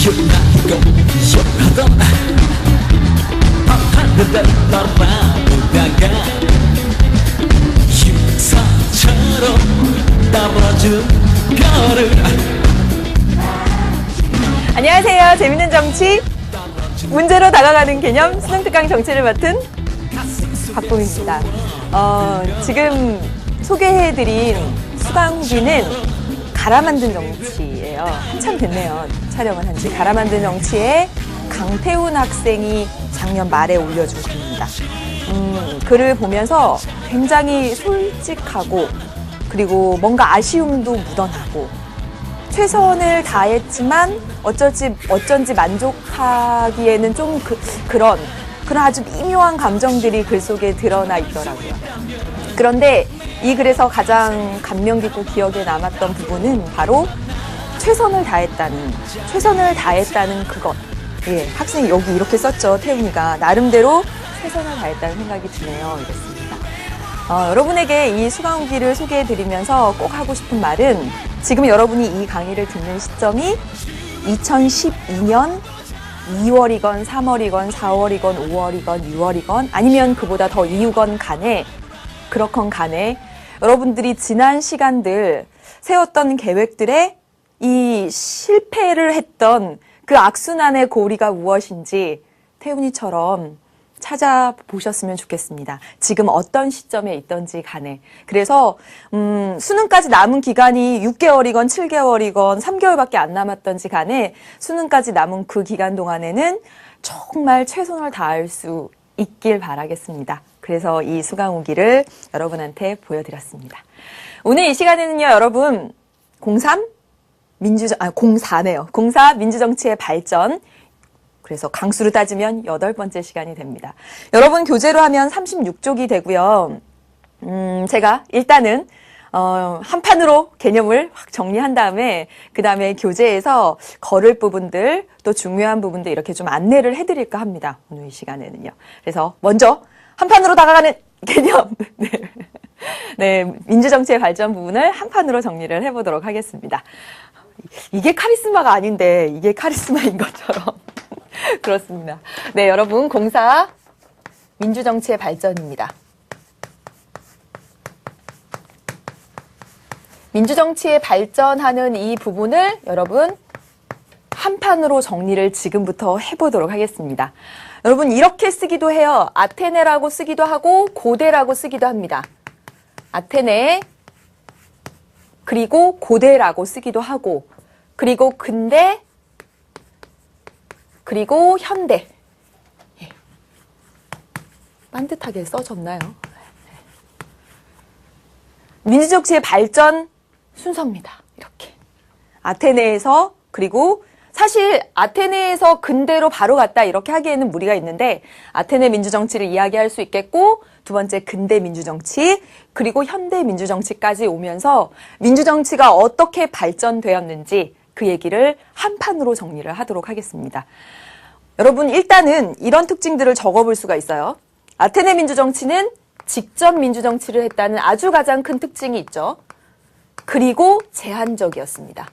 욕하고 욕하던 하늘을 바라보다가 휴사처럼 떨어진 별을. 안녕하세요. 재밌는 정치, 문제로 다가가는 개념 수능특강 정치를 맡은 박봉입니다. 지금 소개해드린 수강기는 갈아 만든 정치예요. 한참 됐네요. 촬영을 한 지. 갈아 만든 정치에 강태훈 학생이 작년 말에 올려준 글입니다. 글을 보면서 굉장히 솔직하고 그리고 뭔가 아쉬움도 묻어나고 최선을 다했지만 어쩐지 만족하기에는 좀 그런 아주 미묘한 감정들이 글 속에 드러나 있더라고요. 그런데 이 글에서 가장 감명 깊고 기억에 남았던 부분은 바로 최선을 다했다는 그것. 예, 학생이 여기 이렇게 썼죠. 태훈이가 나름대로 최선을 다했다는 생각이 드네요. 이랬습니다. 여러분에게 이 수강기를 소개해드리면서 꼭 하고 싶은 말은 지금 여러분이 이 강의를 듣는 시점이 2012년 2월이건 3월이건 4월이건 5월이건 6월이건 아니면 그보다 더 이후건 간에 그렇건 간에 여러분들이 지난 시간들 세웠던 계획들에 이 실패를 했던 그 악순환의 고리가 무엇인지 태훈이처럼 찾아보셨으면 좋겠습니다. 지금 어떤 시점에 있던지 간에. 그래서 수능까지 남은 기간이 6개월이건 7개월이건 3개월밖에 안 남았던지 간에 수능까지 남은 그 기간 동안에는 정말 최선을 다할 수 있길 바라겠습니다. 그래서 이 수강후기를 여러분한테 보여드렸습니다. 오늘 이 시간에는요, 여러분 04네요. 04 민주정치의 발전. 그래서 강수로 따지면 8번째 시간이 됩니다. 여러분 교재로 하면 36쪽이 되고요. 제가 일단은 한 판으로 개념을 확 정리한 다음에 그 다음에 교재에서 걸을 부분들 또 중요한 부분들 이렇게 좀 안내를 해드릴까 합니다. 오늘 이 시간에는요. 그래서 먼저 한 판으로 다가가는 개념. 네, 민주정치의 발전 부분을 한 판으로 정리를 해보도록 하겠습니다. 이게 카리스마가 아닌데 이게 카리스마인 것처럼. 그렇습니다. 네, 여러분 04 민주정치의 발전입니다. 민주정치의 발전하는 이 부분을 여러분 한 판으로 정리를 지금부터 해보도록 하겠습니다. 여러분 이렇게 쓰기도 해요. 아테네라고 쓰기도 하고 고대라고 쓰기도 합니다. 아테네 그리고 고대라고 쓰기도 하고 그리고 근대 그리고 현대. 예. 반듯하게 써졌나요? 민주정치의 발전 순서입니다. 이렇게. 아테네에서 그리고 사실 아테네에서 근대로 바로 갔다 이렇게 하기에는 무리가 있는데 아테네 민주정치를 이야기할 수 있겠고 두 번째 근대 민주정치 그리고 현대 민주정치까지 오면서 민주정치가 어떻게 발전되었는지 그 얘기를 한 판으로 정리를 하도록 하겠습니다. 여러분 일단은 이런 특징들을 적어볼 수가 있어요. 아테네 민주정치는 직접 민주정치를 했다는 아주 가장 큰 특징이 있죠. 그리고 제한적이었습니다.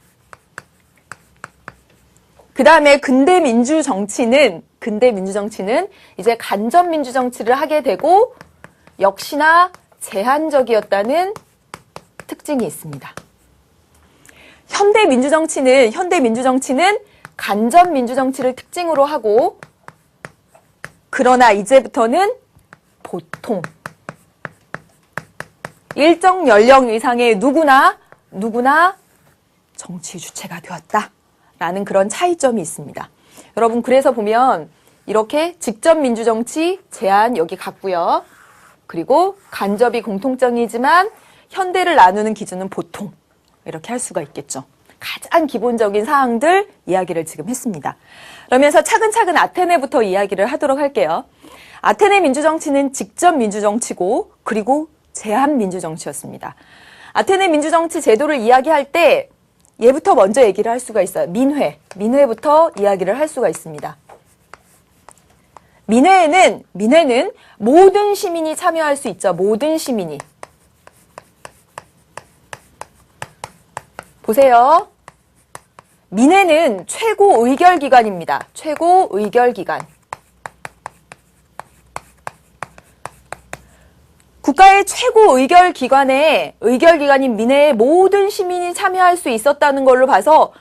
그 다음에 근대 민주정치는 이제 간접 민주정치를 하게 되고 역시나 제한적이었다는 특징이 있습니다. 현대 민주정치는 간접 민주정치를 특징으로 하고 그러나 이제부터는 보통 일정 연령 이상의 누구나 정치 주체가 되었다라는 그런 차이점이 있습니다. 여러분 그래서 보면 이렇게 직접 민주정치 제한 여기 같고요. 그리고 간접이 공통점이지만 현대를 나누는 기준은 보통 이렇게 할 수가 있겠죠. 가장 기본적인 사항들 이야기를 지금 했습니다. 그러면서 차근차근 아테네부터 이야기를 하도록 할게요. 아테네 민주정치는 직접 민주정치고 그리고 제한 민주정치였습니다. 아테네 민주정치 제도를 이야기할 때 얘부터 먼저 얘기를 할 수가 있어요. 민회부터 이야기를 할 수가 있습니다. 민회는 모든 시민이 참여할 수 있죠. 모든 시민이. 보세요. 민회는 최고 의결기관입니다. 최고 의결기관. 국가의 최고 의결기관인 민회에 모든 시민이 참여할 수 있었다는 걸로 봐서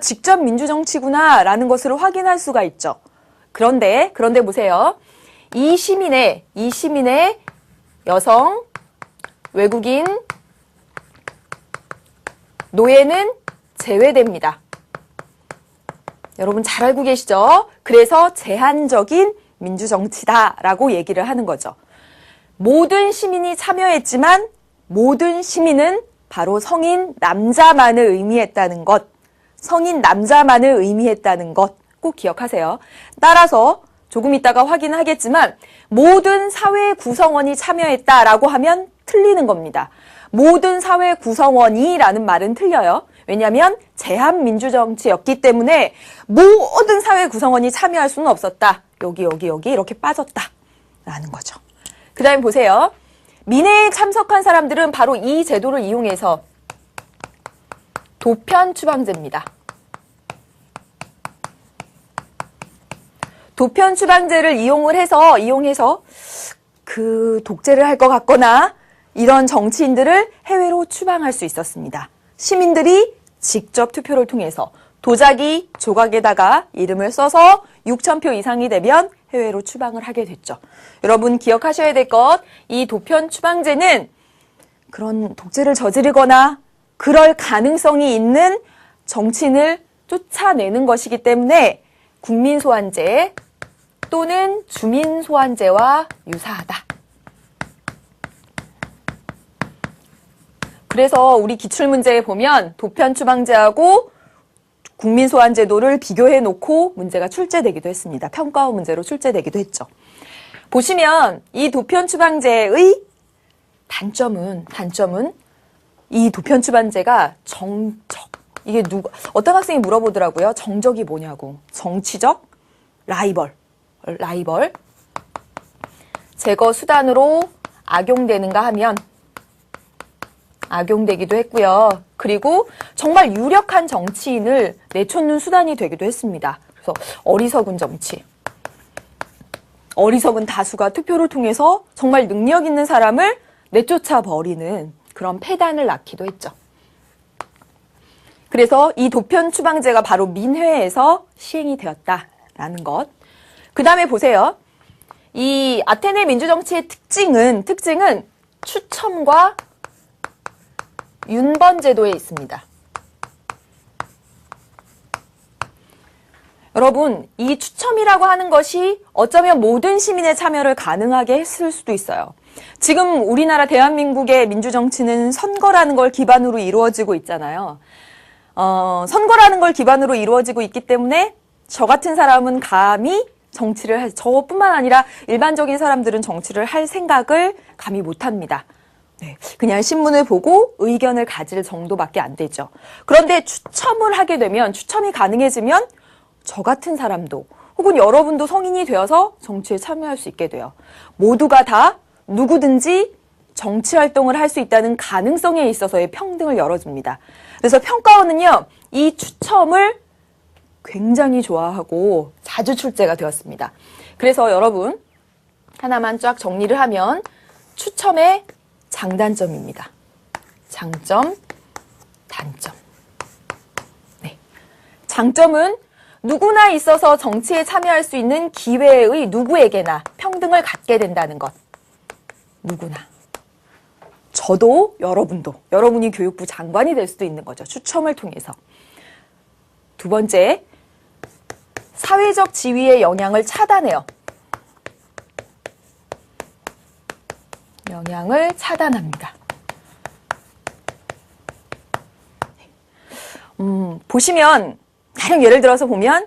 직접 민주정치구나 라는 것을 확인할 수가 있죠. 그런데 보세요. 이 시민의 여성, 외국인, 노예는 제외됩니다. 여러분 잘 알고 계시죠? 그래서 제한적인 민주정치다라고 얘기를 하는 거죠. 모든 시민이 참여했지만 모든 시민은 바로 성인 남자만을 의미했다는 것. 성인 남자만을 의미했다는 것 꼭 기억하세요. 따라서 조금 이따가 확인하겠지만 모든 사회 구성원이 참여했다라고 하면 틀리는 겁니다. 모든 사회 구성원이라는 말은 틀려요. 왜냐하면 제한민주정치였기 때문에 모든 사회 구성원이 참여할 수는 없었다. 여기 이렇게 빠졌다라는 거죠. 그 다음에 보세요. 민회에 참석한 사람들은 바로 이 제도를 이용해서 도편추방제입니다. 도편추방제를 이용해서 그 독재를 할 것 같거나 이런 정치인들을 해외로 추방할 수 있었습니다. 시민들이 직접 투표를 통해서 도자기 조각에다가 이름을 써서 6,000표 이상이 되면 해외로 추방을 하게 됐죠. 여러분 기억하셔야 될 것, 이 도편추방제는 그런 독재를 저지르거나 그럴 가능성이 있는 정치인을 쫓아내는 것이기 때문에 국민소환제 또는 주민소환제와 유사하다. 그래서 우리 기출문제에 보면 도편추방제하고 국민소환제도를 비교해 놓고 문제가 출제되기도 했습니다. 평가원 문제로 출제되기도 했죠. 보시면 이 도편추방제의 단점은 이 도편추방제가 이게 어떤 학생이 물어보더라고요. 정적이 뭐냐고. 정치적 라이벌 제거 수단으로 악용되는가 하면 악용되기도 했고요. 그리고 정말 유력한 정치인을 내쫓는 수단이 되기도 했습니다. 그래서 어리석은 정치, 어리석은 다수가 투표를 통해서 정말 능력 있는 사람을 내쫓아 버리는 그런 폐단을 낳기도 했죠. 그래서 이 도편추방제가 바로 민회에서 시행이 되었다라는 것. 그 다음에 보세요. 이 아테네 민주정치의 특징은 추첨과 윤번제도에 있습니다. 여러분, 이 추첨이라고 하는 것이 어쩌면 모든 시민의 참여를 가능하게 했을 수도 있어요. 지금 우리나라 대한민국의 민주정치는 선거라는 걸 기반으로 이루어지고 있잖아요. 선거라는 걸 기반으로 이루어지고 있기 때문에 저 같은 사람은 감히 저뿐만 아니라 일반적인 사람들은 정치를 할 생각을 감히 못합니다. 네, 그냥 신문을 보고 의견을 가질 정도밖에 안 되죠. 그런데 추첨이 가능해지면 저 같은 사람도 혹은 여러분도 성인이 되어서 정치에 참여할 수 있게 돼요. 모두가 다 누구든지 정치 활동을 할 수 있다는 가능성에 있어서의 평등을 열어줍니다. 그래서 평가원은요, 이 추첨을 굉장히 좋아하고 자주 출제가 되었습니다. 그래서 여러분 하나만 쫙 정리를 하면 추첨의 장단점입니다. 장점, 단점. 네. 장점은 누구나 있어서 정치에 참여할 수 있는 기회의 누구에게나 평등을 갖게 된다는 것. 누구나. 저도 여러분도. 여러분이 교육부 장관이 될 수도 있는 거죠. 추첨을 통해서. 두 번째, 사회적 지위의 영향을 차단해요. 영향을 차단합니다. 보시면 가령 예를 들어서 보면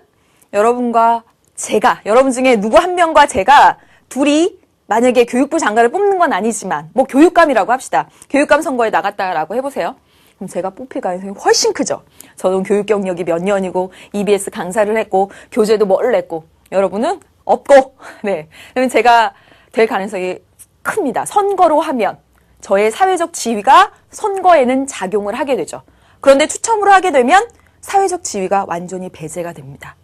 여러분과 제가, 여러분 중에 누구 한 명과 제가 둘이 만약에 교육부 장관을 뽑는 건 아니지만 뭐 교육감이라고 합시다. 교육감 선거에 나갔다라고 해보세요. 그럼 제가 뽑힐 가능성이 훨씬 크죠. 저는 교육 경력이 몇 년이고 EBS 강사를 했고 교재도 뭘 냈고 여러분은 없고 네. 그러면 제가 될 가능성이 큽니다. 선거로 하면 저의 사회적 지위가 선거에는 작용을 하게 되죠. 그런데 추첨으로 하게 되면 사회적 지위가 완전히 배제가 됩니다.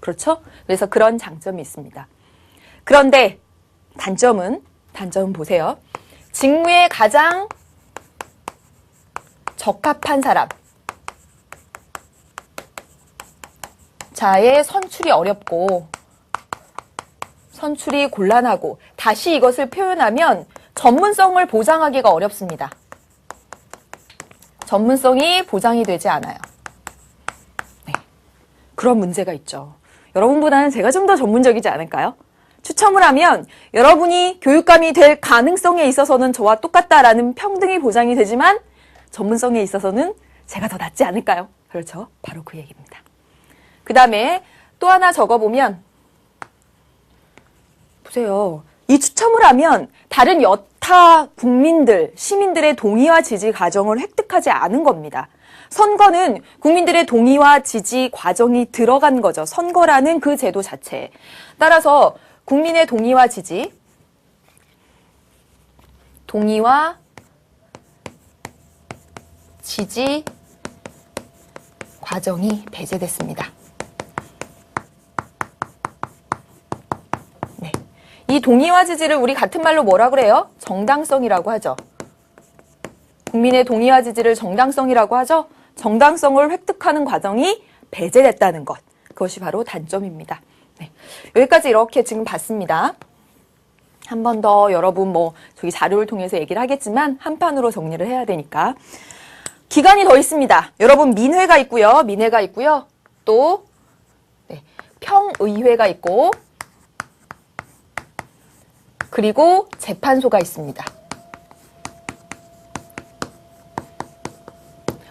그렇죠? 그래서 그런 장점이 있습니다. 그런데 단점은 보세요. 직무에 가장 적합한 사람 자의 선출이 어렵고 선출이 곤란하고 다시 이것을 표현하면 전문성을 보장하기가 어렵습니다. 전문성이 보장이 되지 않아요. 네, 그런 문제가 있죠. 여러분보다는 제가 좀 더 전문적이지 않을까요? 추첨을 하면 여러분이 교육감이 될 가능성에 있어서는 저와 똑같다라는 평등이 보장이 되지만 전문성에 있어서는 제가 더 낫지 않을까요? 그렇죠. 바로 그 얘기입니다. 그 다음에 또 하나 적어보면 보세요. 이 추첨을 하면 다른 여타 국민들, 시민들의 동의와 지지 과정을 획득하지 않은 겁니다. 선거는 국민들의 동의와 지지 과정이 들어간 거죠. 선거라는 그 제도 자체에. 따라서 국민의 동의와 지지, 과정이 배제됐습니다. 네. 이 동의와 지지를 우리 같은 말로 뭐라 그래요? 정당성이라고 하죠. 국민의 동의와 지지를 정당성이라고 하죠. 정당성을 획득하는 과정이 배제됐다는 것. 그것이 바로 단점입니다. 네. 여기까지 이렇게 지금 봤습니다. 한 번 더 여러분 저기 자료를 통해서 얘기를 하겠지만 한 판으로 정리를 해야 되니까. 기관이 더 있습니다. 여러분 민회가 있고요. 또 네, 평의회가 있고 그리고 재판소가 있습니다.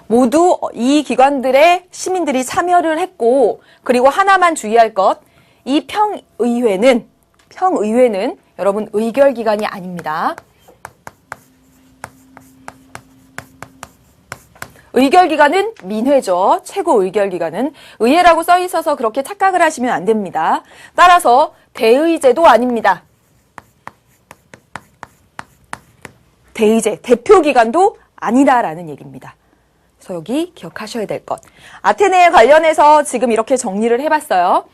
모두 이 기관들의 시민들이 참여를 했고 그리고 하나만 주의할 것, 이 평의회는 여러분 의결기관이 아닙니다. 의결기관은 민회죠. 최고 의결기관은. 의회라고 써 있어서 그렇게 착각을 하시면 안 됩니다. 따라서 대의제도 아닙니다. 대의제, 대표기관도 아니다라는 얘기입니다. 그래서 여기 기억하셔야 될 것. 아테네에 관련해서 지금 이렇게 정리를 해봤어요.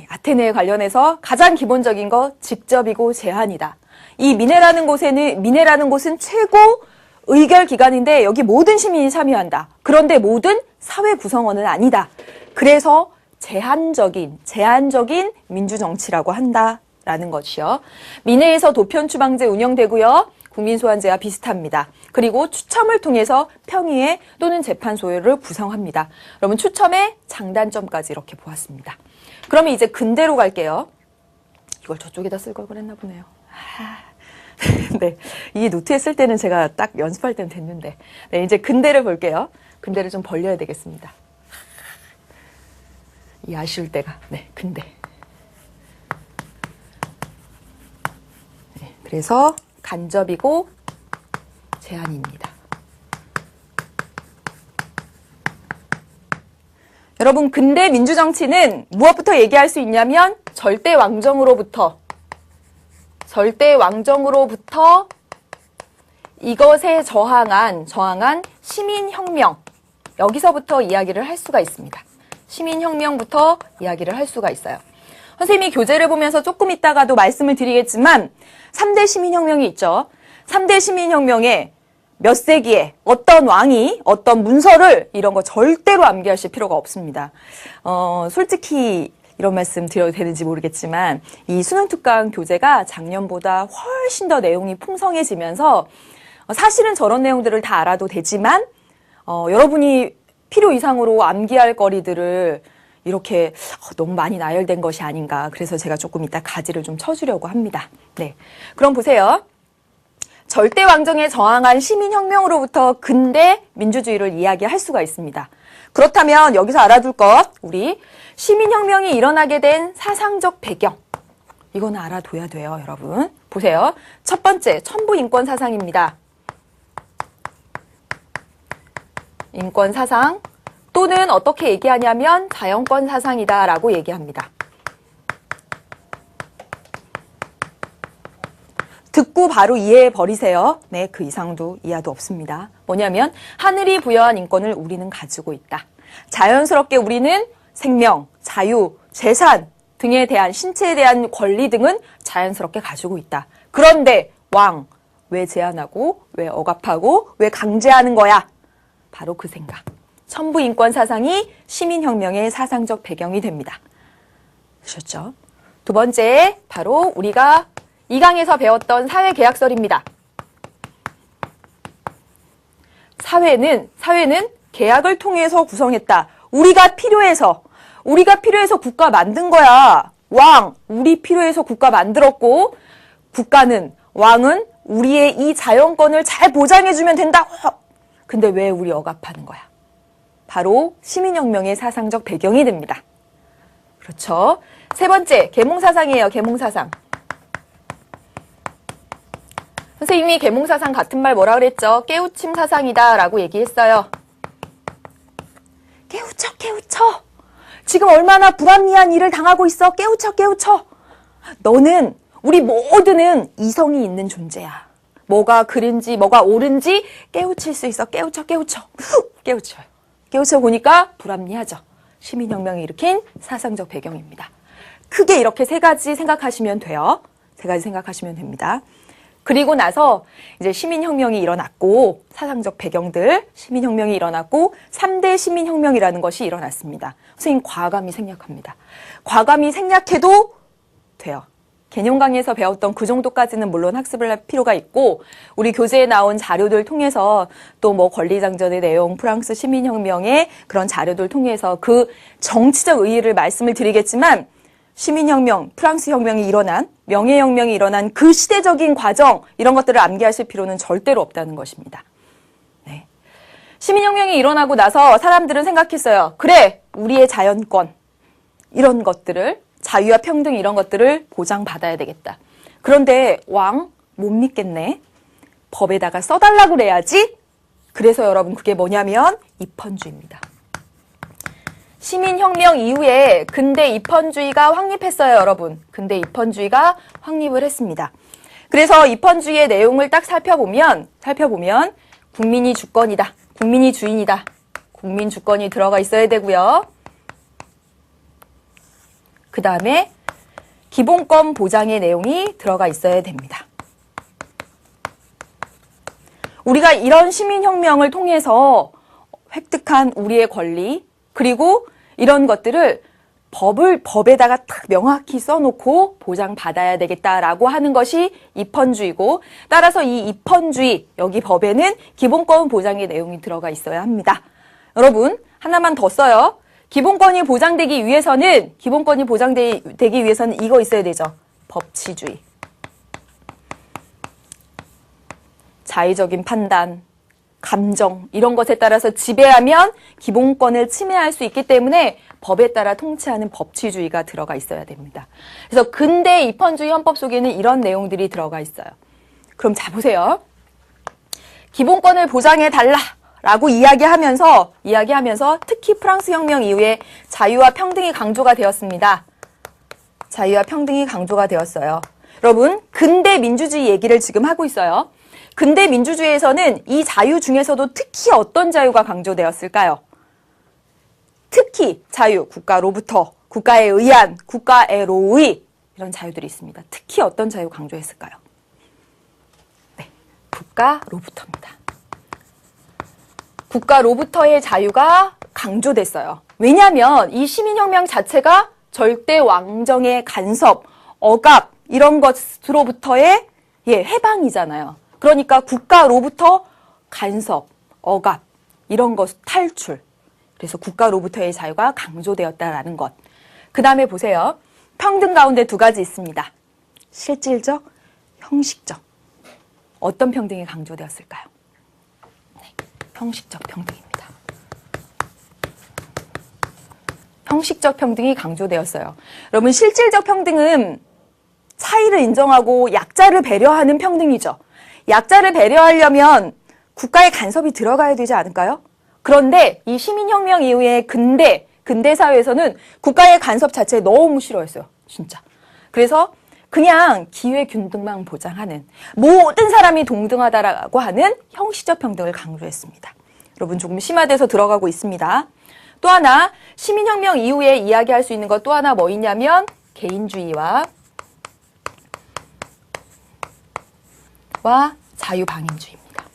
아테네에 관련해서 가장 기본적인 거 직접이고 제한이다. 이 민회라는 곳은 최고 의결기관인데 여기 모든 시민이 참여한다. 그런데 모든 사회 구성원은 아니다. 그래서 제한적인 민주정치라고 한다라는 것이요. 민회에서 도편추방제 운영되고요. 국민소환제와 비슷합니다. 그리고 추첨을 통해서 평의회 또는 재판소를 구성합니다. 여러분 추첨의 장단점까지 이렇게 보았습니다. 그러면 이제 근대로 갈게요. 이걸 저쪽에다 쓸 걸 그랬나 보네요. 네, 이 노트에 쓸 때는 제가 딱 연습할 때는 됐는데. 네, 이제 근대를 볼게요. 근대를 좀 벌려야 되겠습니다. 이 아쉬울 때가. 네, 근대. 네, 그래서 간접이고 제한입니다. 여러분, 근대 민주정치는 무엇부터 얘기할 수 있냐면 절대 왕정으로부터 이것에 저항한 시민혁명, 여기서부터 이야기를 할 수가 있습니다. 시민혁명부터 이야기를 할 수가 있어요. 선생님이 교재를 보면서 조금 있다가도 말씀을 드리겠지만 3대 시민혁명이 있죠. 3대 시민혁명에 몇 세기에 어떤 왕이 어떤 문서를 이런 거 절대로 암기하실 필요가 없습니다. 솔직히 이런 말씀 드려도 되는지 모르겠지만 이 수능특강 교재가 작년보다 훨씬 더 내용이 풍성해지면서 사실은 저런 내용들을 다 알아도 되지만 여러분이 필요 이상으로 암기할 거리들을 이렇게 너무 많이 나열된 것이 아닌가. 그래서 제가 조금 이따 가지를 좀 쳐주려고 합니다. 네, 그럼 보세요. 절대 왕정에 저항한 시민혁명으로부터 근대 민주주의를 이야기할 수가 있습니다. 그렇다면 여기서 알아둘 것, 우리 시민혁명이 일어나게 된 사상적 배경. 이건 알아둬야 돼요, 여러분. 보세요. 첫 번째, 천부인권 사상입니다. 인권 사상 또는 어떻게 얘기하냐면 자연권 사상이다라고 얘기합니다. 듣고 바로 이해해 버리세요. 네, 그 이상도 이하도 없습니다. 뭐냐면 하늘이 부여한 인권을 우리는 가지고 있다. 자연스럽게 우리는 생명, 자유, 재산 등에 대한 신체에 대한 권리 등은 자연스럽게 가지고 있다. 그런데 왕, 왜 제한하고 왜 억압하고 왜 강제하는 거야? 바로 그 생각. 천부인권 사상이 시민혁명의 사상적 배경이 됩니다. 아셨죠? 두 번째, 바로 우리가 2강에서 배웠던 사회계약설입니다. 사회는 계약을 통해서 구성했다. 우리가 필요해서 국가 만든 거야. 왕, 우리 필요해서 국가 만들었고, 왕은 우리의 이 자연권을 잘 보장해주면 된다. 근데 왜 우리 억압하는 거야? 바로 시민혁명의 사상적 배경이 됩니다. 그렇죠. 세 번째, 계몽사상이에요. 계몽사상. 선생님이 계몽사상 같은 말 뭐라 그랬죠? 깨우침 사상이다 라고 얘기했어요. 깨우쳐. 지금 얼마나 불합리한 일을 당하고 있어. 깨우쳐. 너는, 우리 모두는 이성이 있는 존재야. 뭐가 그른지 뭐가 옳은지 깨우칠 수 있어. 깨우쳐요. 깨우쳐 보니까 불합리하죠. 시민혁명이 일으킨 사상적 배경입니다. 크게 이렇게 세 가지 생각하시면 돼요. 세 가지 생각하시면 됩니다. 그리고 나서 이제 시민혁명이 일어났고, 사상적 배경들, 시민혁명이 일어났고, 3대 시민혁명이라는 것이 일어났습니다. 선생님, 과감히 생략합니다. 과감히 생략해도 돼요. 개념 강의에서 배웠던 그 정도까지는 물론 학습을 할 필요가 있고, 우리 교재에 나온 자료들 통해서 또 뭐 권리장전의 내용, 프랑스 시민혁명의 그런 자료들 통해서 그 정치적 의의를 말씀을 드리겠지만, 시민혁명, 프랑스 혁명이 일어난, 명예혁명이 일어난 그 시대적인 과정, 이런 것들을 암기하실 필요는 절대로 없다는 것입니다. 네. 시민혁명이 일어나고 나서 사람들은 생각했어요. 그래, 우리의 자연권, 이런 것들을, 자유와 평등 이런 것들을 보장받아야 되겠다. 그런데 왕, 못 믿겠네. 법에다가 써달라고 그래야지. 그래서 여러분 그게 뭐냐면 입헌주의입니다. 시민혁명 이후에 근대 입헌주의가 확립했어요, 여러분. 근대 입헌주의가 확립을 했습니다. 그래서 입헌주의의 내용을 딱 살펴보면 국민이 주권이다. 국민이 주인이다. 국민 주권이 들어가 있어야 되고요. 그 다음에 기본권 보장의 내용이 들어가 있어야 됩니다. 우리가 이런 시민혁명을 통해서 획득한 우리의 권리, 그리고 이런 것들을 법에다가 딱 명확히 써놓고 보장받아야 되겠다라고 하는 것이 입헌주의고, 따라서 이 입헌주의, 여기 법에는 기본권 보장의 내용이 들어가 있어야 합니다. 여러분, 하나만 더 써요. 기본권이 보장되기 위해서는 이거 있어야 되죠. 법치주의. 자의적인 판단, 감정 이런 것에 따라서 지배하면 기본권을 침해할 수 있기 때문에 법에 따라 통치하는 법치주의가 들어가 있어야 됩니다. 그래서 근대 입헌주의 헌법 속에는 이런 내용들이 들어가 있어요. 그럼 자 보세요. 기본권을 보장해달라라고 이야기하면서 특히 프랑스 혁명 이후에 자유와 평등이 강조가 되었습니다. 자유와 평등이 강조가 되었어요. 여러분, 근대 민주주의 얘기를 지금 하고 있어요. 근대 민주주의에서는 이 자유 중에서도 특히 어떤 자유가 강조되었을까요? 특히 자유, 국가로부터, 국가에 의한, 국가애로의 이런 자유들이 있습니다. 특히 어떤 자유 강조했을까요? 네, 국가로부터입니다. 국가로부터의 자유가 강조됐어요. 왜냐하면 이 시민혁명 자체가 절대 왕정의 간섭, 억압 이런 것으로부터의 해방이잖아요. 그러니까 국가로부터 간섭, 억압 이런 것 탈출. 그래서 국가로부터의 자유가 강조되었다라는 것. 그 다음에 보세요. 평등 가운데 두 가지 있습니다. 실질적, 형식적. 어떤 평등이 강조되었을까요? 네, 형식적 평등입니다. 형식적 평등이 강조되었어요. 여러분, 실질적 평등은 차이를 인정하고 약자를 배려하는 평등이죠. 약자를 배려하려면 국가의 간섭이 들어가야 되지 않을까요? 그런데 이 시민혁명 이후에 근대 사회에서는 국가의 간섭 자체 너무 싫어했어요. 진짜. 그래서 그냥 기회균등만 보장하는, 모든 사람이 동등하다라고 하는 형식적 평등을 강조했습니다. 여러분 조금 심화돼서 들어가고 있습니다. 또 하나 시민혁명 이후에 이야기할 수 있는 것 또 하나 뭐 있냐면 개인주의와 자유방임주의입니다.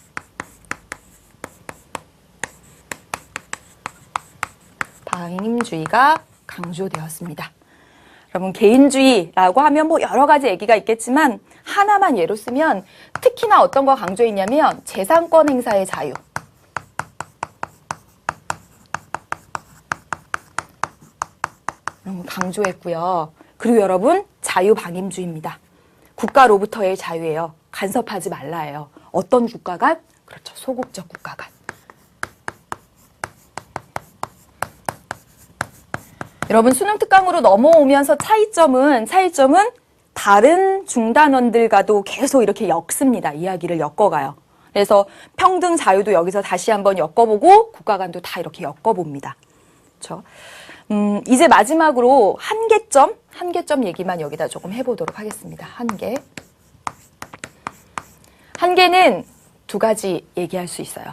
방임주의가 강조되었습니다. 여러분 개인주의라고 하면 뭐 여러 가지 얘기가 있겠지만 하나만 예로 쓰면 특히나 어떤 거 강조했냐면 재산권 행사의 자유. 강조했고요. 그리고 여러분 자유방임주의입니다. 국가로부터의 자유예요. 간섭하지 말라예요. 어떤 국가가? 그렇죠. 소극적 국가가. 여러분 수능 특강으로 넘어오면서 차이점은 다른 중단원들과도 계속 이렇게 엮습니다. 이야기를 엮어가요. 그래서 평등 자유도 여기서 다시 한번 엮어보고 국가 간도 다 이렇게 엮어봅니다. 그렇죠? 이제 마지막으로 한계점 얘기만 여기다 조금 해보도록 하겠습니다. 한계는 두 가지 얘기할 수 있어요.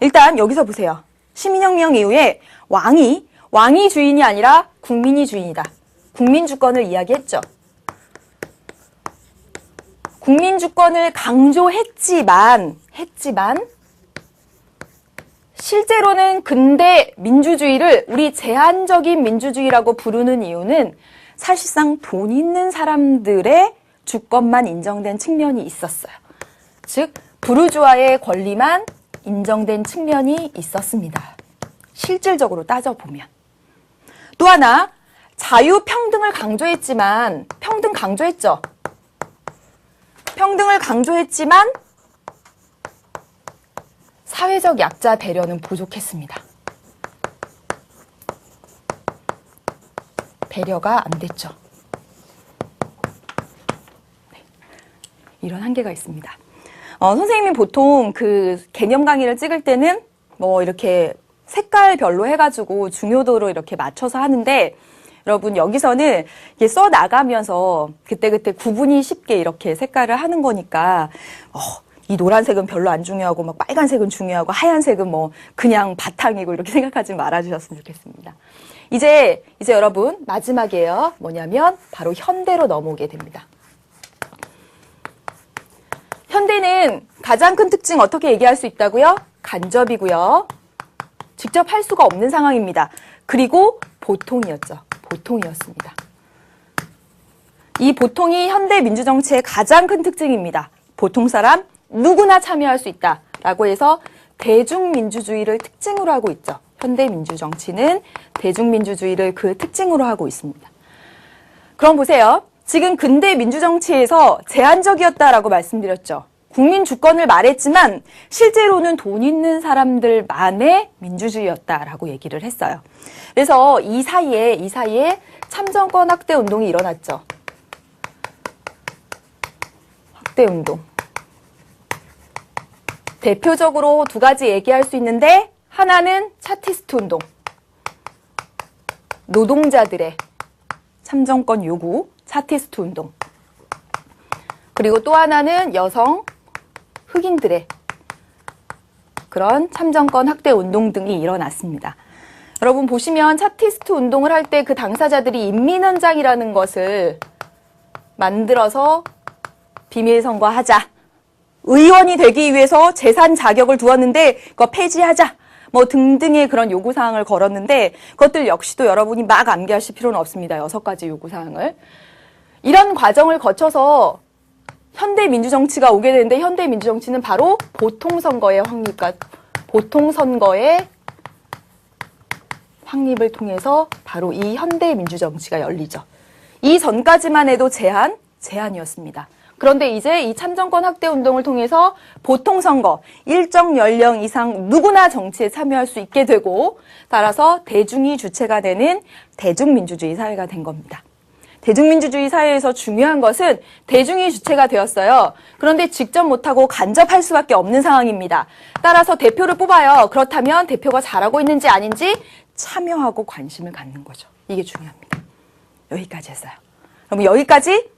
일단 여기서 보세요. 시민혁명 이후에 왕이 주인이 아니라 국민이 주인이다. 국민주권을 이야기했죠. 국민주권을 강조했지만 실제로는 근대 민주주의를 우리 제한적인 민주주의라고 부르는 이유는 사실상 돈 있는 사람들의 주권만 인정된 측면이 있었어요. 즉 부르주아의 권리만 인정된 측면이 있었습니다. 실질적으로 따져보면. 또 하나 자유 평등을 강조했지만 평등을 강조했지만 사회적 약자 배려는 부족했습니다. 배려가 안 됐죠. 네. 이런 한계가 있습니다. 선생님이 보통 그 개념 강의를 찍을 때는 뭐 이렇게 색깔별로 해가지고 중요도로 이렇게 맞춰서 하는데 여러분 여기서는 이게 써 나가면서 그때그때 구분이 쉽게 이렇게 색깔을 하는 거니까 이 노란색은 별로 안 중요하고 막 빨간색은 중요하고 하얀색은 뭐 그냥 바탕이고 이렇게 생각하지 말아주셨으면 좋겠습니다. 이제 여러분 마지막이에요. 뭐냐면 바로 현대로 넘어오게 됩니다. 현대는 가장 큰 특징 어떻게 얘기할 수 있다고요? 간접이고요. 직접 할 수가 없는 상황입니다. 그리고 보통이었습니다. 이 보통이 현대 민주정치의 가장 큰 특징입니다. 보통 사람 누구나 참여할 수 있다라고 해서 대중민주주의를 특징으로 하고 있죠. 현대 민주정치는 대중민주주의를 그 특징으로 하고 있습니다. 그럼 보세요. 지금 근대 민주정치에서 제한적이었다라고 말씀드렸죠. 국민 주권을 말했지만 실제로는 돈 있는 사람들만의 민주주의였다라고 얘기를 했어요. 그래서 이 사이에 참정권 확대 운동이 일어났죠. 확대 운동. 대표적으로 두 가지 얘기할 수 있는데 하나는 차티스트 운동. 노동자들의 참정권 요구, 차티스트 운동. 그리고 또 하나는 여성, 흑인들의 그런 참정권 확대 운동 등이 일어났습니다. 여러분 보시면 차티스트 운동을 할 때 그 당사자들이 인민헌장이라는 것을 만들어서 비밀선거하자. 의원이 되기 위해서 재산 자격을 두었는데 그거 폐지하자. 뭐 등등의 그런 요구사항을 걸었는데 그것들 역시도 여러분이 막 암기하실 필요는 없습니다. 6가지 요구사항을. 이런 과정을 거쳐서 현대민주정치가 오게 되는데 현대민주정치는 바로 보통선거의 확립과 보통선거의 확립을 통해서 바로 이 현대민주정치가 열리죠. 이 전까지만 해도 제한이었습니다. 그런데 이제 이 참정권 확대 운동을 통해서 보통선거, 일정 연령 이상 누구나 정치에 참여할 수 있게 되고 따라서 대중이 주체가 되는 대중민주주의 사회가 된 겁니다. 대중민주주의 사회에서 중요한 것은 대중이 주체가 되었어요. 그런데 직접 못하고 간접할 수밖에 없는 상황입니다. 따라서 대표를 뽑아요. 그렇다면 대표가 잘하고 있는지 아닌지 참여하고 관심을 갖는 거죠. 이게 중요합니다. 여기까지 했어요. 그럼 여기까지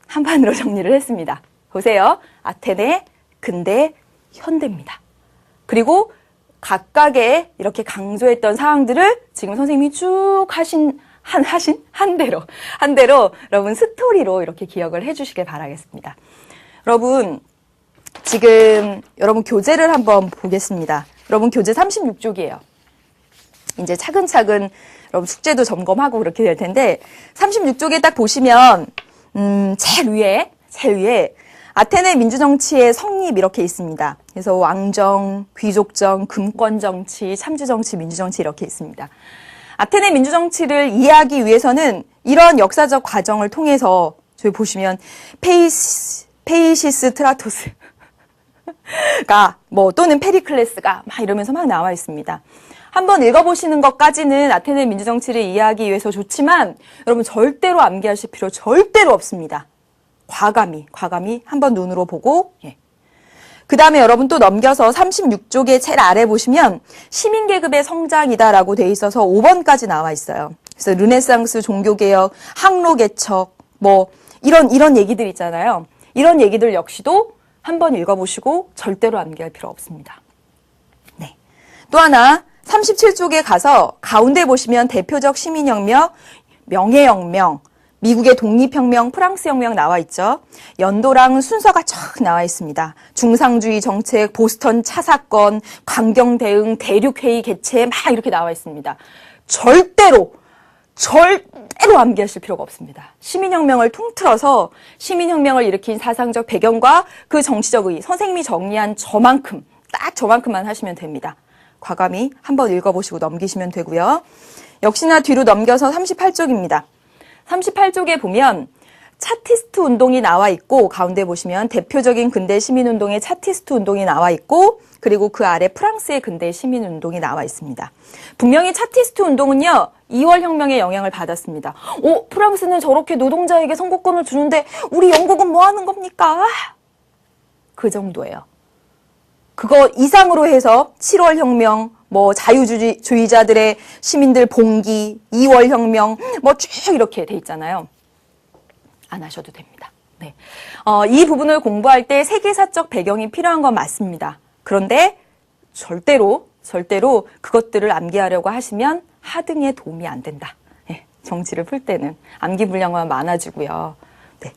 한판으로 정리를 했습니다. 보세요. 아테네, 근대, 현대입니다. 그리고 각각의 이렇게 강조했던 사항들을 지금 선생님이 쭉 한 대로 여러분 스토리로 이렇게 기억을 해주시길 바라겠습니다. 여러분, 지금 여러분 교재를 한번 보겠습니다. 여러분 교재 36쪽이에요. 이제 차근차근 여러분 숙제도 점검하고 그렇게 될 텐데 36쪽에 딱 보시면 제일 위에 아테네 민주정치의 성립 이렇게 있습니다. 그래서 왕정, 귀족정, 금권정치, 참주정치, 민주정치 이렇게 있습니다. 아테네 민주정치를 이해하기 위해서는 이런 역사적 과정을 통해서 저희 보시면 페이시스트라토스가 또는 페리클레스가 막 이러면서 막 나와 있습니다. 한번 읽어보시는 것까지는 아테네 민주정치를 이해하기 위해서 좋지만 여러분 절대로 암기하실 필요 절대로 없습니다. 과감히 한번 눈으로 보고 그 다음에 여러분 또 넘겨서 36쪽의 제일 아래 보시면 시민계급의 성장이다라고 돼 있어서 5번까지 나와 있어요. 그래서 르네상스 종교개혁, 항로개척 이런 얘기들 있잖아요. 이런 얘기들 역시도 한번 읽어보시고 절대로 암기할 필요 없습니다. 네. 또 하나 37쪽에 가서 가운데 보시면 대표적 시민혁명, 명예혁명, 미국의 독립혁명, 프랑스혁명 나와 있죠. 연도랑 순서가 쫙 나와 있습니다. 중상주의 정책, 보스턴 차사건, 강경 대응, 대륙회의 개최 막 이렇게 나와 있습니다. 절대로 암기하실 필요가 없습니다. 시민혁명을 통틀어서 시민혁명을 일으킨 사상적 배경과 그 정치적 의의, 선생님이 정리한 딱 저만큼만 하시면 됩니다. 과감히 한번 읽어보시고 넘기시면 되고요. 역시나 뒤로 넘겨서 38쪽입니다. 38쪽에 보면 차티스트 운동이 나와 있고 가운데 보시면 대표적인 근대 시민운동의 차티스트 운동이 나와 있고 그리고 그 아래 프랑스의 근대 시민운동이 나와 있습니다. 분명히 차티스트 운동은요. 2월 혁명의 영향을 받았습니다. 프랑스는 저렇게 노동자에게 선거권을 주는데 우리 영국은 뭐 하는 겁니까? 그 정도예요. 그거 이상으로 해서 7월 혁명, 자유주의자들의 시민들 봉기, 2월 혁명, 쭉 이렇게 돼 있잖아요. 안 하셔도 됩니다. 네. 이 부분을 공부할 때 세계사적 배경이 필요한 건 맞습니다. 그런데 절대로 그것들을 암기하려고 하시면 하등에 도움이 안 된다. 네. 정치를 풀 때는 암기 분량만 많아지고요. 네.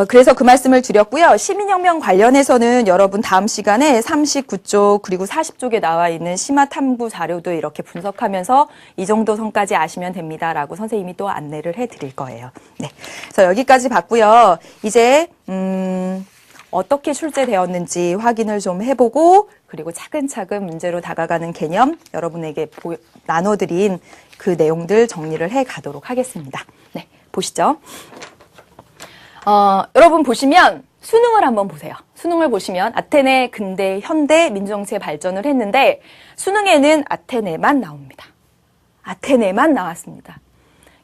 그래서 그 말씀을 드렸고요. 시민혁명 관련해서는 여러분 다음 시간에 39쪽 그리고 40쪽에 나와 있는 심화 탐구 자료도 이렇게 분석하면서 이 정도 선까지 아시면 됩니다라고 선생님이 또 안내를 해드릴 거예요. 네, 그래서 여기까지 봤고요. 이제 어떻게 출제되었는지 확인을 좀 해보고 그리고 차근차근 문제로 다가가는 개념 여러분에게 나눠드린 그 내용들 정리를 해가도록 하겠습니다. 네, 보시죠. 여러분 보시면 수능을 한번 보세요. 수능을 보시면 아테네, 근대, 현대 민주정치의 발전을 했는데 수능에는 아테네만 나옵니다. 아테네만 나왔습니다.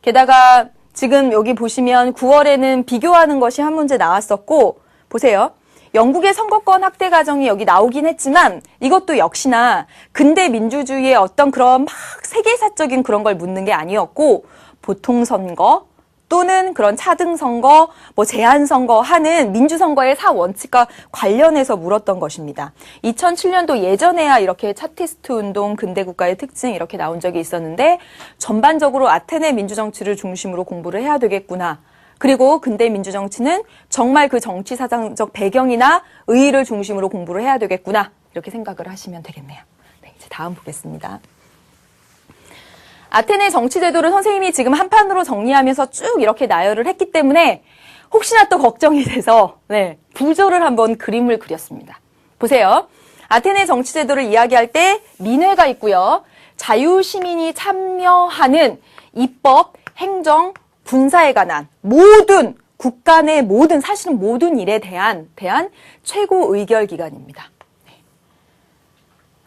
게다가 지금 여기 보시면 9월에는 비교하는 것이 한 문제 나왔었고 보세요. 영국의 선거권 확대 과정이 여기 나오긴 했지만 이것도 역시나 근대 민주주의의 어떤 그런 막 세계사적인 그런 걸 묻는 게 아니었고 보통선거 또는 그런 차등선거, 제한선거 하는 민주선거의 사원칙과 관련해서 물었던 것입니다. 2007년도 예전에야 이렇게 차티스트 운동, 근대국가의 특징 이렇게 나온 적이 있었는데 전반적으로 아테네 민주정치를 중심으로 공부를 해야 되겠구나. 그리고 근대 민주정치는 정말 그 정치사상적 배경이나 의의를 중심으로 공부를 해야 되겠구나. 이렇게 생각을 하시면 되겠네요. 네, 이제 다음 보겠습니다. 아테네 정치제도를 선생님이 지금 한 판으로 정리하면서 쭉 이렇게 나열을 했기 때문에 혹시나 또 걱정이 돼서 부조를 한번 그림을 그렸습니다. 보세요. 아테네 정치제도를 이야기할 때 민회가 있고요. 자유시민이 참여하는 입법, 행정, 군사에 관한 모든 국가 내 사실은 모든 일에 대한 최고 의결기관입니다.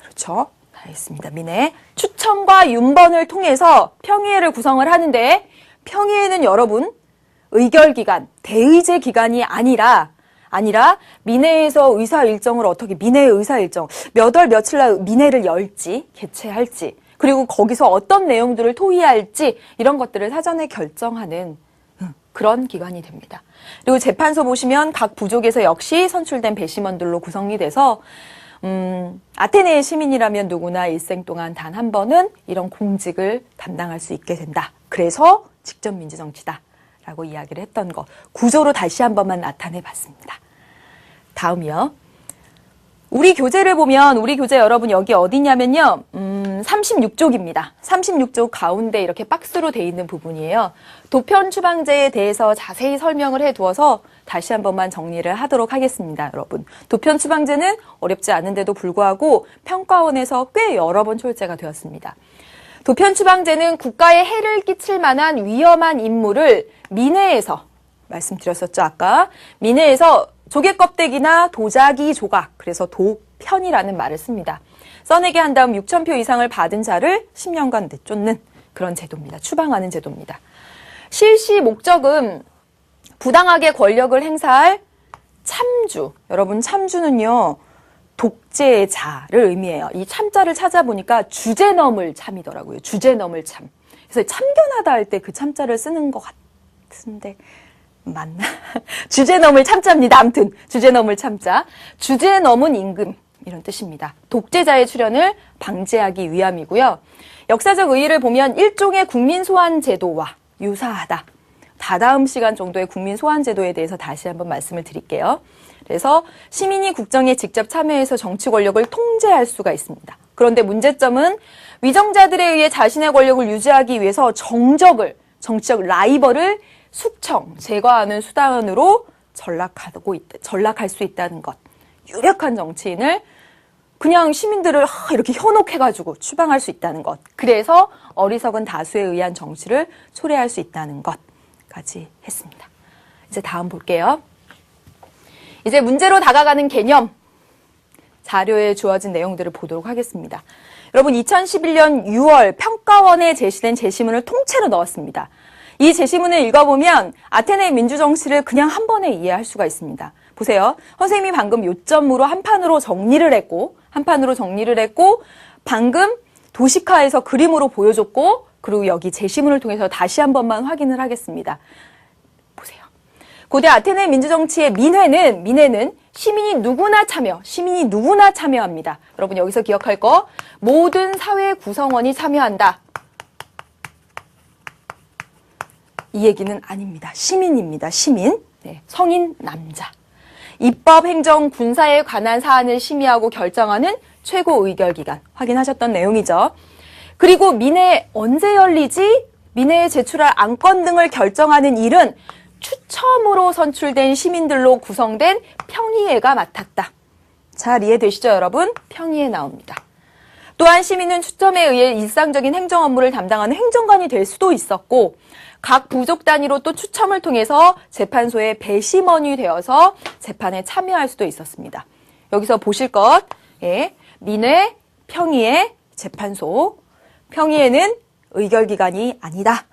그렇죠? 있습니다. 민회. 추첨과 윤번을 통해서 평의회를 구성을 하는데 평의회는 여러분 의결기관, 대의제 기관이 아니라 민회에서 의사 일정을 민회의 의사 일정, 몇 월 며칠 날 민회를 열지, 개최할지, 그리고 거기서 어떤 내용들을 토의할지 이런 것들을 사전에 결정하는 그런 기관이 됩니다. 그리고 재판소 보시면 각 부족에서 역시 선출된 배심원들로 구성이 돼서 아테네의 시민이라면 누구나 일생 동안 단 한 번은 이런 공직을 담당할 수 있게 된다. 그래서 직접 민주정치다라고 이야기를 했던 거 구조로 다시 한 번만 나타내 봤습니다. 다음이요. 우리 교재를 보면 우리 교재 여러분 여기 어디냐면요. 36쪽입니다. 36쪽 가운데 이렇게 박스로 돼 있는 부분이에요. 도편 추방제에 대해서 자세히 설명을 해두어서 다시 한 번만 정리를 하도록 하겠습니다. 여러분. 도편 추방제는 어렵지 않은데도 불구하고 평가원에서 꽤 여러 번 출제가 되었습니다. 도편 추방제는 국가에 해를 끼칠 만한 위험한 인물을 민회에서 말씀드렸었죠. 아까 민회에서 조개 껍데기나 도자기 조각, 그래서 도편이라는 말을 씁니다. 써내게 한 다음 6,000표 이상을 받은 자를 10년간 내쫓는 그런 제도입니다. 추방하는 제도입니다. 실시 목적은 부당하게 권력을 행사할 참주. 여러분 참주는요. 독재자를 의미해요. 이 참자를 찾아보니까 주제 넘을 참이더라고요. 주제 넘을 참. 그래서 참견하다 할 때 그 참자를 쓰는 것 같은데 맞나? 주제 넘을 참자입니다. 아무튼 주제 넘을 참자. 주제 넘은 임금 이런 뜻입니다. 독재자의 출현을 방지하기 위함이고요. 역사적 의의를 보면 일종의 국민 소환 제도와 유사하다. 다다음 시간 정도의 국민 소환 제도에 대해서 다시 한번 말씀을 드릴게요. 그래서 시민이 국정에 직접 참여해서 정치 권력을 통제할 수가 있습니다. 그런데 문제점은 위정자들에 의해 자신의 권력을 유지하기 위해서 정적을, 정치적 라이벌을 숙청, 제거하는 수단으로 전락할 수 있다는 것. 유력한 정치인을 그냥 시민들을 이렇게 현혹해가지고 추방할 수 있다는 것. 그래서 어리석은 다수에 의한 정치를 초래할 수 있다는 것까지 했습니다. 이제 다음 볼게요. 이제 문제로 다가가는 개념, 자료에 주어진 내용들을 보도록 하겠습니다. 여러분 2011년 6월 평가원에 제시된 제시문을 통째로 넣었습니다. 이 제시문을 읽어보면 아테네 민주정치를 그냥 한 번에 이해할 수가 있습니다. 보세요. 선생님이 방금 요점으로 한 판으로 정리를 했고 방금 도식화해서 그림으로 보여줬고 그리고 여기 제시문을 통해서 다시 한 번만 확인을 하겠습니다. 보세요. 고대 아테네 민주정치의 민회는 시민이 누구나 참여합니다. 여러분 여기서 기억할 거 모든 사회 구성원이 참여한다. 이 얘기는 아닙니다. 시민입니다. 시민. 네, 성인 남자. 입법, 행정, 군사에 관한 사안을 심의하고 결정하는 최고 의결기관. 확인하셨던 내용이죠. 그리고 민회 언제 열리지? 민회에 제출할 안건 등을 결정하는 일은 추첨으로 선출된 시민들로 구성된 평의회가 맡았다. 잘 이해되시죠, 여러분? 평의회 나옵니다. 또한 시민은 추첨에 의해 일상적인 행정 업무를 담당하는 행정관이 될 수도 있었고 각 부족 단위로 또 추첨을 통해서 재판소의 배심원이 되어서 재판에 참여할 수도 있었습니다. 여기서 보실 것, 민회, 평의회, 재판소. 평의회는 의결기관이 아니다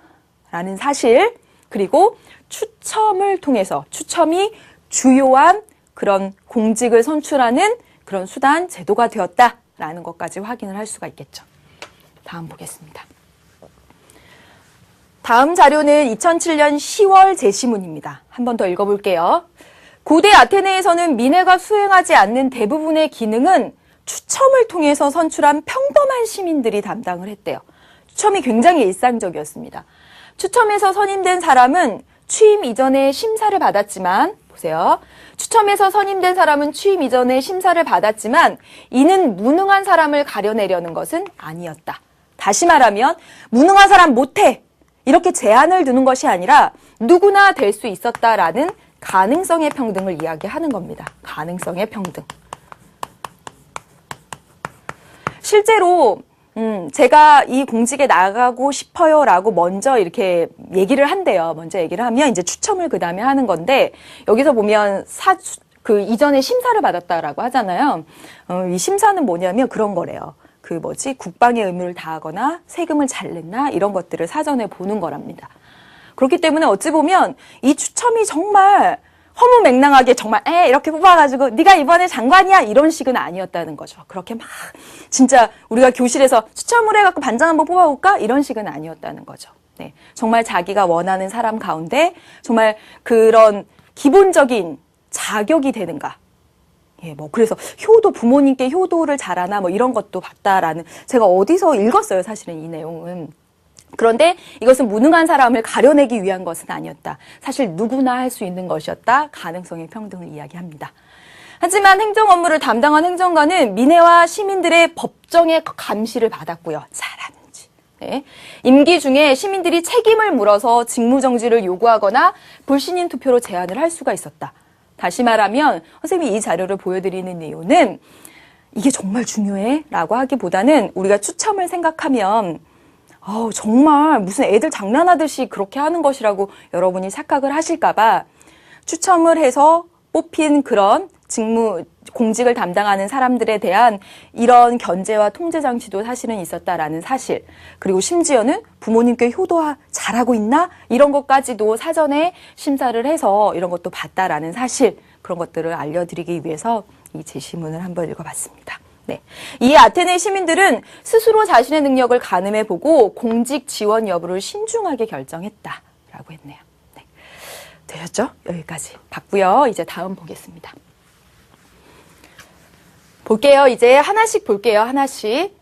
라는 사실, 그리고 추첨을 통해서 추첨이 주요한 그런 공직을 선출하는 그런 수단, 제도가 되었다라는 것까지 확인을 할 수가 있겠죠. 다음 보겠습니다. 다음 자료는 2007년 10월 제시문입니다. 한 번 더 읽어볼게요. 고대 아테네에서는 민회가 수행하지 않는 대부분의 기능은 추첨을 통해서 선출한 평범한 시민들이 담당을 했대요. 추첨이 굉장히 일상적이었습니다. 추첨에서 선임된 사람은 취임 이전에 심사를 받았지만, 보세요. 추첨에서 선임된 사람은 취임 이전에 심사를 받았지만 이는 무능한 사람을 가려내려는 것은 아니었다. 다시 말하면 무능한 사람 못해! 이렇게 제한을 두는 것이 아니라 누구나 될 수 있었다라는 가능성의 평등을 이야기하는 겁니다. 가능성의 평등. 실제로 제가 이 공직에 나가고 싶어요라고 먼저 이렇게 얘기를 한대요. 먼저 얘기를 하면 이제 추첨을 그 다음에 하는 건데 여기서 보면 그 이전에 심사를 받았다라고 하잖아요. 이 심사는 뭐냐면 그런 거래요. 국방의 의무를 다하거나 세금을 잘 냈나 이런 것들을 사전에 보는 거랍니다. 그렇기 때문에 어찌 보면 이 추첨이 정말 허무맹랑하게 정말 이렇게 뽑아가지고 네가 이번에 장관이야 이런 식은 아니었다는 거죠. 그렇게 막 진짜 우리가 교실에서 추첨을 해갖고 반장 한번 뽑아볼까 이런 식은 아니었다는 거죠. 네, 정말 자기가 원하는 사람 가운데 정말 그런 기본적인 자격이 되는가. 예, 뭐 그래서 효도, 부모님께 효도를 잘하나 뭐 이런 것도 봤다라는, 제가 어디서 읽었어요, 사실은 이 내용은. 그런데 이것은 무능한 사람을 가려내기 위한 것은 아니었다. 사실 누구나 할 수 있는 것이었다. 가능성의 평등을 이야기합니다. 하지만 행정 업무를 담당한 행정관은 민회와 시민들의 법정의 감시를 받았고요. 잘하는지. 네. 임기 중에 시민들이 책임을 물어서 직무정지를 요구하거나 불신임 투표로 제안을 할 수가 있었다. 다시 말하면 선생님이 이 자료를 보여드리는 이유는 이게 정말 중요해 라고 하기보다는 우리가 추첨을 생각하면 정말 무슨 애들 장난하듯이 그렇게 하는 것이라고 여러분이 착각을 하실까봐 추첨을 해서 뽑힌 그런 공직을 담당하는 사람들에 대한 이런 견제와 통제 장치도 사실은 있었다라는 사실, 그리고 심지어는 부모님께 효도 잘하고 있나? 이런 것까지도 사전에 심사를 해서 이런 것도 봤다라는 사실, 그런 것들을 알려드리기 위해서 이 제시문을 한번 읽어봤습니다. 네. 이에 아테네 시민들은 스스로 자신의 능력을 가늠해보고 공직 지원 여부를 신중하게 결정했다라고 했네요. 네. 되셨죠? 여기까지 봤고요. 이제 다음 보겠습니다. 볼게요. 이제 하나씩 볼게요. 하나씩.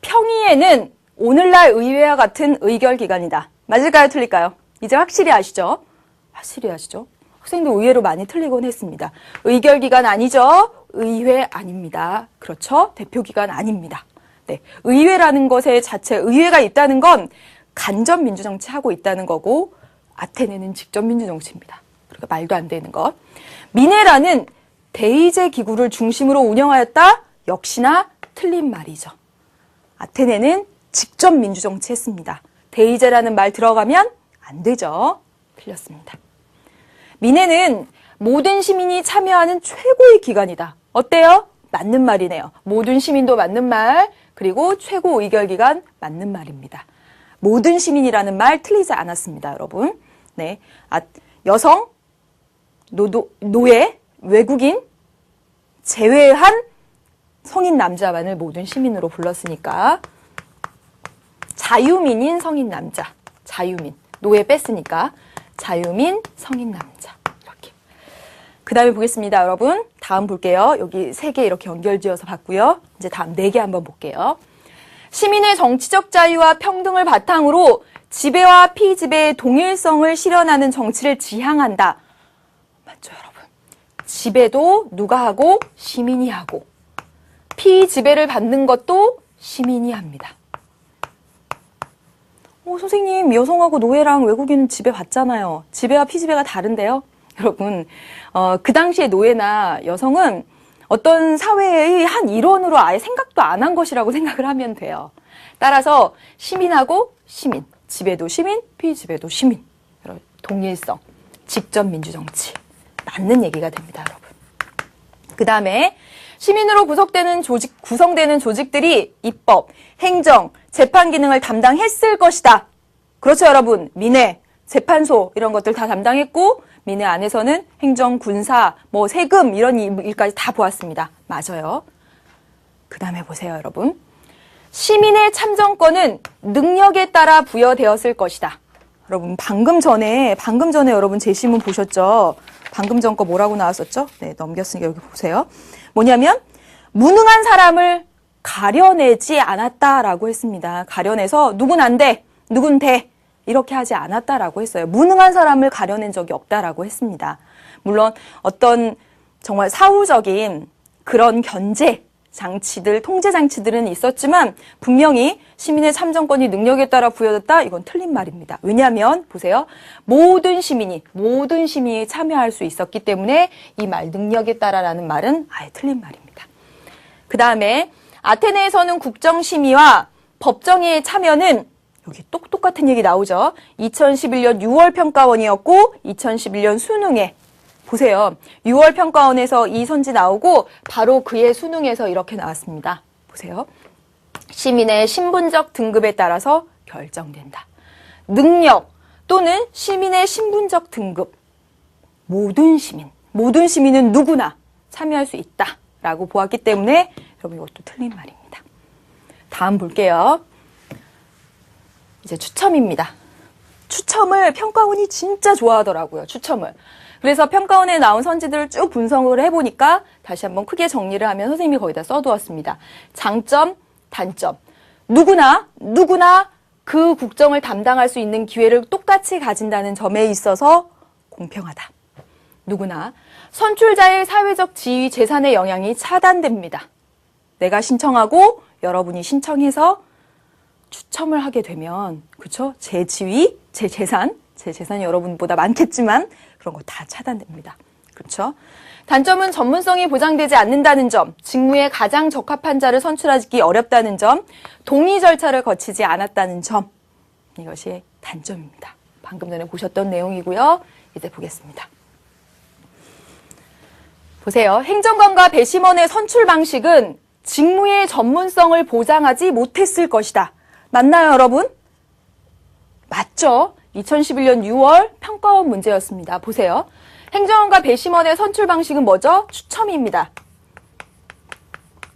평의회는 오늘날 의회와 같은 의결 기관이다. 맞을까요? 틀릴까요? 이제 확실히 아시죠? 확실히 아시죠? 학생들 의외로 많이 틀리곤 했습니다. 의결 기관 아니죠? 의회 아닙니다. 그렇죠? 대표 기관 아닙니다. 네. 의회라는 것의 자체, 의회가 있다는 건 간접 민주정치 하고 있다는 거고, 아테네는 직접 민주정치입니다. 그러니까 말도 안 되는 것. 민회라는 대의제 기구를 중심으로 운영하였다? 역시나 틀린 말이죠. 아테네는 직접 민주정치 했습니다. 대의제라는 말 들어가면 안 되죠. 틀렸습니다. 민회는 모든 시민이 참여하는 최고의 기관이다. 어때요? 맞는 말이네요. 모든 시민도 맞는 말, 그리고 최고 의결 기관 맞는 말입니다. 모든 시민이라는 말 틀리지 않았습니다, 여러분. 네. 여성, 노예, 외국인, 제외한 성인 남자만을 모든 시민으로 불렀으니까 자유민인 성인 남자, 자유민, 노예 뺐으니까 자유민 성인 남자, 이렇게. 그 다음에 보겠습니다, 여러분. 다음 볼게요. 여기 3개 이렇게 연결지어서 봤고요. 이제 다음 4개 한번 볼게요. 시민의 정치적 자유와 평등을 바탕으로 지배와 피지배의 동일성을 실현하는 정치를 지향한다. 맞죠, 여러분? 지배도 누가 하고? 시민이 하고. 피지배를 받는 것도 시민이 합니다. 선생님, 여성하고 노예랑 외국인은 지배 받잖아요. 지배와 피지배가 다른데요? 여러분, 그 당시에 노예나 여성은 어떤 사회의 한 일원으로 아예 생각도 안 한 것이라고 생각을 하면 돼요. 따라서 시민하고 시민, 지배도 시민, 피지배도 시민. 동일성, 직접 민주정치. 맞는 얘기가 됩니다, 여러분. 그 다음에 시민으로 구성되는 조직들이 입법, 행정, 재판 기능을 담당했을 것이다. 그렇죠, 여러분. 민회, 재판소 이런 것들 다 담당했고 민회 안에서는 행정, 군사, 세금 이런 일까지 다 보았습니다. 맞아요. 그 다음에 보세요, 여러분. 시민의 참정권은 능력에 따라 부여되었을 것이다. 여러분, 방금 전에 여러분 제시문 보셨죠? 방금 전 거 뭐라고 나왔었죠? 네, 넘겼으니까 여기 보세요. 뭐냐면 무능한 사람을 가려내지 않았다라고 했습니다. 가려내서 누군 안 돼, 누군 돼 이렇게 하지 않았다라고 했어요. 무능한 사람을 가려낸 적이 없다라고 했습니다. 물론 어떤 정말 사후적인 그런 견제 장치들, 통제 장치들은 있었지만 분명히 시민의 참정권이 능력에 따라 부여됐다? 이건 틀린 말입니다. 왜냐하면 보세요. 모든 시민이 참여할 수 있었기 때문에 이 말 능력에 따라라는 말은 아예 틀린 말입니다. 그 다음에 아테네에서는 국정심의와 법정의 참여는 여기 똑같은 얘기 나오죠. 2011년 6월 평가원이었고 2011년 수능에 보세요. 6월 평가원에서 이 선지 나오고 바로 그의 수능에서 이렇게 나왔습니다. 보세요. 시민의 신분적 등급에 따라서 결정된다. 능력 또는 시민의 신분적 등급. 모든 시민은 누구나 참여할 수 있다라고 보았기 때문에 여러분 이것도 틀린 말입니다. 다음 볼게요. 이제 추첨입니다. 추첨을 평가원이 진짜 좋아하더라고요. 추첨을. 그래서 평가원에 나온 선지들을 쭉 분석을 해보니까 다시 한번 크게 정리를 하면 선생님이 거기다 써두었습니다. 장점, 단점. 누구나 그 국정을 담당할 수 있는 기회를 똑같이 가진다는 점에 있어서 공평하다. 누구나 선출자의 사회적 지위, 재산의 영향이 차단됩니다. 내가 신청하고 여러분이 신청해서 추첨을 하게 되면, 그렇죠? 제 지위, 제 재산이 여러분보다 많겠지만 그런 거 다 차단됩니다. 그렇죠? 단점은 전문성이 보장되지 않는다는 점, 직무에 가장 적합한 자를 선출하기 어렵다는 점, 동의 절차를 거치지 않았다는 점, 이것이 단점입니다. 방금 전에 보셨던 내용이고요. 이제 보겠습니다. 보세요. 행정관과 배심원의 선출 방식은 직무의 전문성을 보장하지 못했을 것이다. 맞나요, 여러분? 맞죠? 2011년 6월 평가원 문제였습니다. 보세요. 행정관과 배심원의 선출 방식은 뭐죠? 추첨입니다.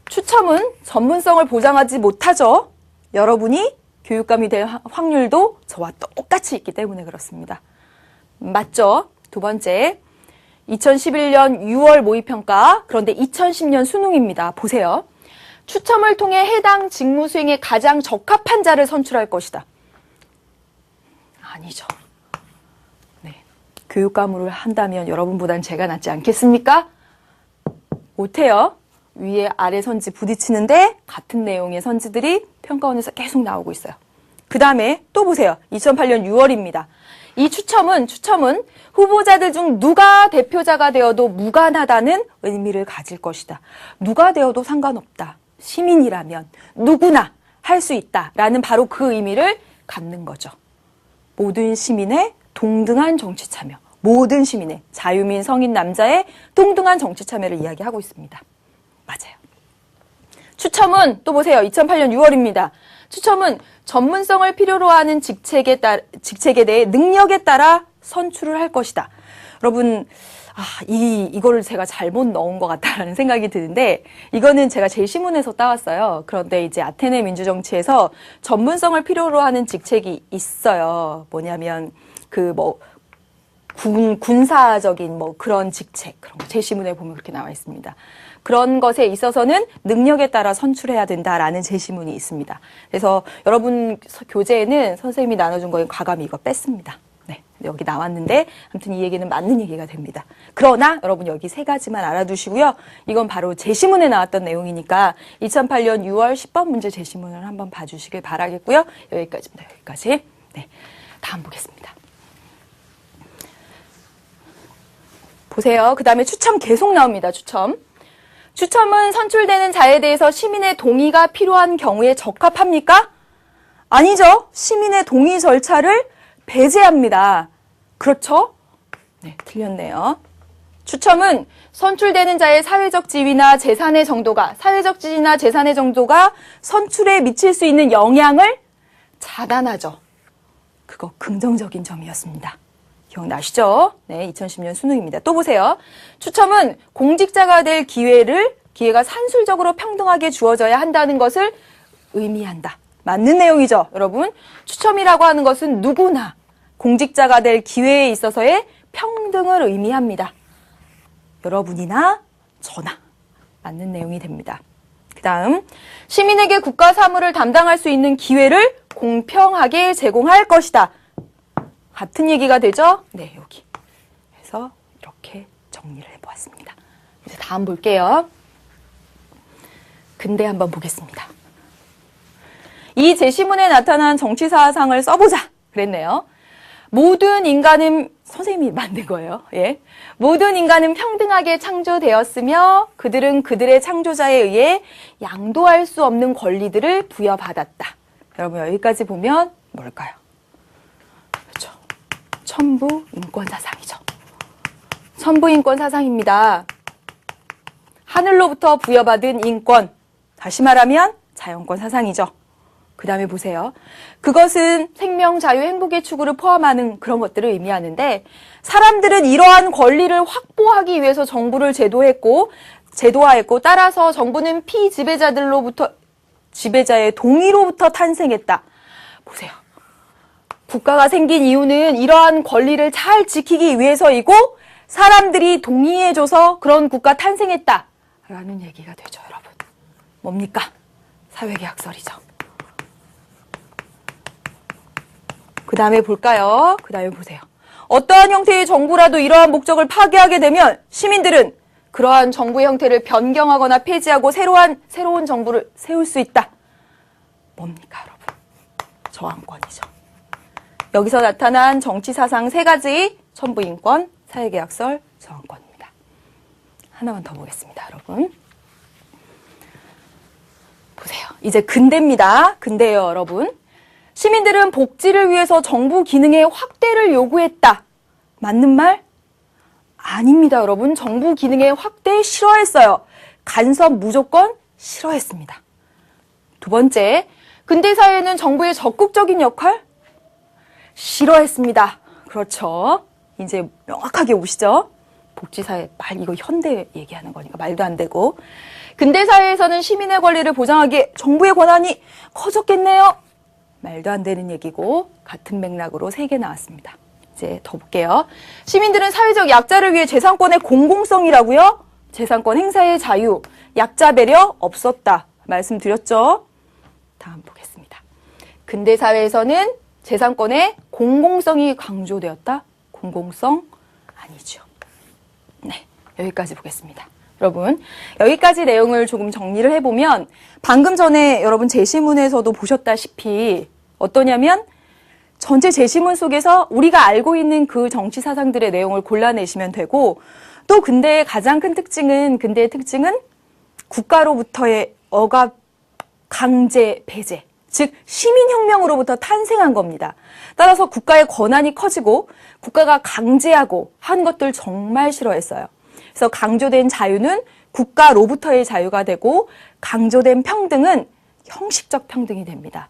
추첨은 전문성을 보장하지 못하죠. 여러분이 교육감이 될 확률도 저와 똑같이 있기 때문에 그렇습니다. 맞죠? 두 번째, 2011년 6월 모의평가, 그런데 2010년 수능입니다. 보세요. 추첨을 통해 해당 직무 수행에 가장 적합한 자를 선출할 것이다. 아니죠. 네. 교육감으로 한다면 여러분보단 제가 낫지 않겠습니까? 못해요. 위에 아래 선지 부딪히는데 같은 내용의 선지들이 평가원에서 계속 나오고 있어요. 그 다음에 또 보세요. 2008년 6월입니다. 이 추첨은 후보자들 중 누가 대표자가 되어도 무관하다는 의미를 가질 것이다. 누가 되어도 상관없다. 시민이라면 누구나 할 수 있다라는 바로 그 의미를 갖는 거죠. 모든 시민의 동등한 정치 참여, 모든 시민의 자유민 성인 남자의 동등한 정치 참여를 이야기하고 있습니다. 맞아요. 추첨은 또 보세요. 2008년 6월입니다. 추첨은 전문성을 필요로 하는 직책에 대해 능력에 따라 선출을 할 것이다. 여러분, 이거를 제가 잘못 넣은 것 같다라는 생각이 드는데, 이거는 제가 제시문에서 따왔어요. 그런데 이제 아테네 민주정치에서 전문성을 필요로 하는 직책이 있어요. 뭐냐면, 군사적인 그런 직책, 그런 거 제시문에 보면 그렇게 나와 있습니다. 그런 것에 있어서는 능력에 따라 선출해야 된다라는 제시문이 있습니다. 그래서 여러분 교재에는 선생님이 나눠준 거에 과감히 이거 뺐습니다. 네, 여기 나왔는데 아무튼 이 얘기는 맞는 얘기가 됩니다. 그러나 여러분 여기 세 가지만 알아두시고요. 이건 바로 제시문에 나왔던 내용이니까 2008년 6월 10번 문제 제시문을 한번 봐주시길 바라겠고요. 여기까지입니다. 여기까지. 네, 다음 보겠습니다. 보세요. 그 다음에 추첨 계속 나옵니다. 추첨은 선출되는 자에 대해서 시민의 동의가 필요한 경우에 적합합니까? 아니죠. 시민의 동의 절차를 배제합니다. 그렇죠? 네, 틀렸네요. 추첨은 선출되는 자의 사회적 지위나 재산의 정도가 선출에 미칠 수 있는 영향을 차단하죠. 그거 긍정적인 점이었습니다. 기억나시죠? 네, 2010년 수능입니다. 또 보세요. 추첨은 공직자가 될 기회가 산술적으로 평등하게 주어져야 한다는 것을 의미한다. 맞는 내용이죠, 여러분? 추첨이라고 하는 것은 누구나 공직자가 될 기회에 있어서의 평등을 의미합니다. 여러분이나 저나 맞는 내용이 됩니다. 그 다음, 시민에게 국가 사무를 담당할 수 있는 기회를 공평하게 제공할 것이다. 같은 얘기가 되죠? 네, 여기. 그래서 이렇게 정리를 해보았습니다. 이제 다음 볼게요. 근대 한번 보겠습니다. 이 제시문에 나타난 정치사상을 써보자 그랬네요. 모든 인간은, 선생님이 만든 거예요. 예. 모든 인간은 평등하게 창조되었으며 그들은 그들의 창조자에 의해 양도할 수 없는 권리들을 부여받았다. 여러분 여기까지 보면 뭘까요? 그렇죠. 천부 인권 사상이죠. 천부 인권 사상입니다. 하늘로부터 부여받은 인권, 다시 말하면 자연권 사상이죠. 그 다음에 보세요. 그것은 생명, 자유, 행복의 추구를 포함하는 그런 것들을 의미하는데 사람들은 이러한 권리를 확보하기 위해서 정부를 제도화했고 따라서 정부는 피지배자의 동의로부터 탄생했다. 보세요. 국가가 생긴 이유는 이러한 권리를 잘 지키기 위해서이고 사람들이 동의해줘서 그런 국가 탄생했다라는 얘기가 되죠, 여러분. 뭡니까? 사회계약설이죠. 그 다음에 볼까요? 그 다음에 보세요. 어떠한 형태의 정부라도 이러한 목적을 파괴하게 되면 시민들은 그러한 정부의 형태를 변경하거나 폐지하고 새로운 정부를 세울 수 있다. 뭡니까, 여러분? 저항권이죠. 여기서 나타난 정치사상 3가지, 천부인권, 사회계약설, 저항권입니다. 하나만 더 보겠습니다, 여러분. 보세요. 이제 근대입니다. 근대예요, 여러분. 시민들은 복지를 위해서 정부 기능의 확대를 요구했다. 맞는 말? 아닙니다, 여러분. 정부 기능의 확대 싫어했어요. 간섭 무조건 싫어했습니다. 두 번째, 근대 사회는 정부의 적극적인 역할? 싫어했습니다. 그렇죠. 이제 명확하게 오시죠? 복지사회, 이거 현대 얘기하는 거니까 말도 안 되고. 근대 사회에서는 시민의 권리를 보장하기에 정부의 권한이 커졌겠네요. 말도 안 되는 얘기고 같은 맥락으로 3개 나왔습니다. 이제 더 볼게요. 시민들은 사회적 약자를 위해 재산권의 공공성이라고요? 재산권 행사의 자유, 약자 배려 없었다. 말씀드렸죠? 다음 보겠습니다. 근대 사회에서는 재산권의 공공성이 강조되었다? 공공성 아니죠. 네, 여기까지 보겠습니다. 여러분, 여기까지 내용을 조금 정리를 해보면 방금 전에 여러분 제시문에서도 보셨다시피 어떠냐면 전체 제시문 속에서 우리가 알고 있는 그 정치 사상들의 내용을 골라내시면 되고 또 근대의 가장 큰 특징은 근대의 특징은 국가로부터의 억압, 강제, 배제, 즉 시민혁명으로부터 탄생한 겁니다. 따라서 국가의 권한이 커지고 국가가 강제하고 한 것들 정말 싫어했어요. 그래서 강조된 자유는 국가로부터의 자유가 되고 강조된 평등은 형식적 평등이 됩니다.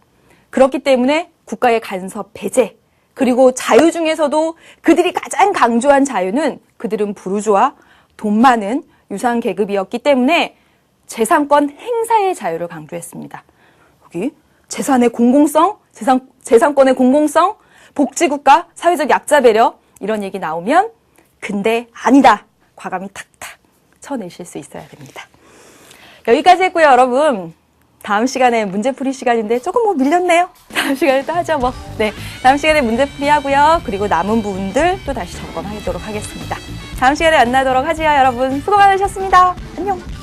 그렇기 때문에 국가의 간섭, 배제, 그리고 자유 중에서도 그들이 가장 강조한 자유는 그들은 부르주아, 돈 많은 유상 계급이었기 때문에 재산권 행사의 자유를 강조했습니다. 여기 재산의 공공성, 재산권의 공공성, 복지국가, 사회적 약자 배려 이런 얘기 나오면 근데 아니다. 과감히 탁탁 쳐내실 수 있어야 됩니다. 여기까지 했고요, 여러분. 다음 시간에 문제풀이 시간인데 조금 밀렸네요. 다음 시간에 또 하죠, 뭐. 네, 다음 시간에 문제풀이 하고요. 그리고 남은 부분들 또 다시 점검하도록 하겠습니다. 다음 시간에 만나도록 하지요, 여러분. 수고 많으셨습니다. 안녕.